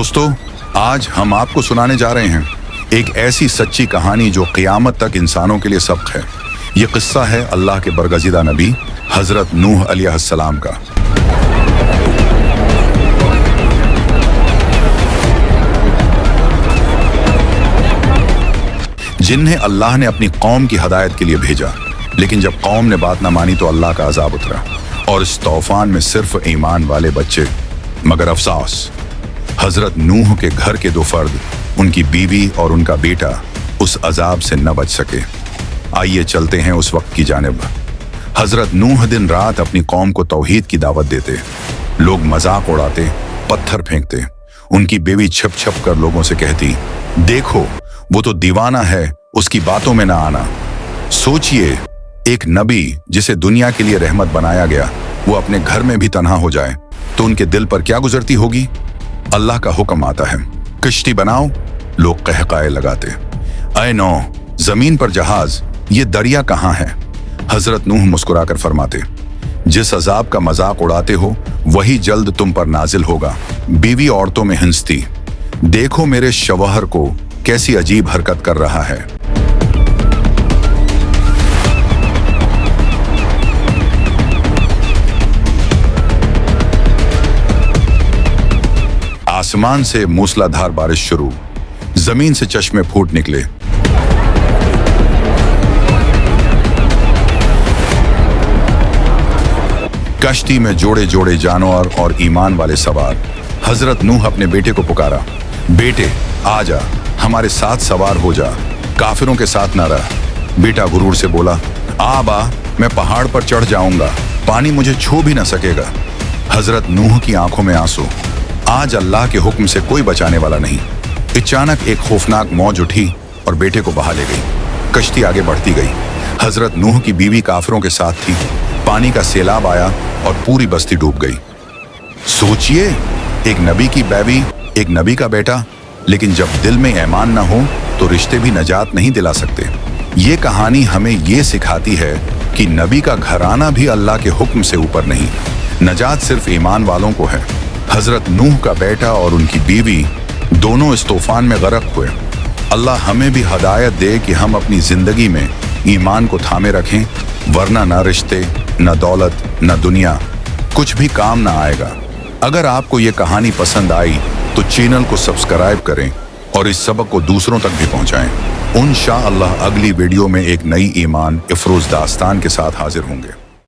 दोस्तों, आज हम आपको सुनाने जा रहे हैं एक ऐसी सच्ची कहानी जो क़यामत तक इंसानों के लिए सबक है। ये किस्सा है अल्लाह के बरगज़िदा नबी हज़रत नूह अलैहिस्सलाम का। जिन्हें अल्लाह ने अपनी कौम की हदायत के लिए भेजा, लेकिन जब कौम ने बात ना मानी तो अल्लाह का अजाब उतरा और इस तूफान में सिर्फ ईमान वाले बच्चे। मगर अफसोस, हजरत नूह के घर के दो फर्द, उनकी बीवी और उनका बेटा उस अजाब से न बच सके। आइए चलते हैं उस वक्त की जानिब। हजरत नूह दिन रात अपनी कौम को तौहीद की दावत देते। लोग मजाक उड़ाते, पत्थर फेंकते। उनकी बीवी छिप छिप कर लोगों से कहती, देखो वो तो दीवाना है, उसकी बातों में ना आना। सोचिए, एक नबी जिसे दुनिया के लिए रहमत बनाया गया, वो अपने घर में भी तन्हा हो जाए तो उनके दिल पर क्या गुजरती होगी। अल्लाह का हुक्म आता है, किश्ती बनाओ। लोग कहकाए लगाते, ऐ नौ, जमीन पर जहाज, ये दरिया कहाँ है। हजरत नूह मुस्कुराकर फरमाते, जिस अजाब का मजाक उड़ाते हो वही जल्द तुम पर नाजिल होगा। बीवी औरतों में हंसती, देखो मेरे शवहर को कैसी अजीब हरकत कर रहा है। आसमान से मूसलाधार बारिश शुरू, जमीन से चश्मे फूट निकले। कश्ती में जोड़े जोड़े जानवर और ईमान वाले सवार। हजरत नूह अपने बेटे को पुकारा, बेटे आजा, हमारे साथ सवार हो जा, काफिरों के साथ ना रह। बेटा गुरूर से बोला, आबा, मैं पहाड़ पर चढ़ जाऊंगा, पानी मुझे छू भी ना सकेगा। हजरत नूह की आंखों में आंसू। आज अल्लाह के हुक्म से कोई बचाने वाला नहीं। अचानक एक खौफनाक मौज उठी और बेटे को बहा ले गई। कश्ती आगे बढ़ती गई। हजरत नूह की बीवी काफिरों के साथ थी। पानी का सैलाब आया और पूरी बस्ती डूब गई। सोचिए, एक नबी की बीवी, एक नबी का बेटा, लेकिन जब दिल में ईमान ना हो तो रिश्ते भी नजात नहीं दिला सकते। ये कहानी हमें ये सिखाती है कि नबी का घराना भी अल्लाह के हुक्म से ऊपर नहीं। नजात सिर्फ ईमान वालों को है। हजरत नूह का बेटा और उनकी बीवी दोनों इस तूफान में गरक हुए। अल्लाह हमें भी हदायत दे कि हम अपनी जिंदगी में ईमान को थामे रखें, वरना ना रिश्ते, ना दौलत, ना दुनिया, कुछ भी काम ना आएगा। अगर आपको ये कहानी पसंद आई तो चैनल को सब्सक्राइब करें और इस सबक को दूसरों तक भी पहुंचाएं। इंशाअल्लाह अगली वीडियो में एक नई ईमान इफरोज दास्तान के साथ हाजिर होंगे।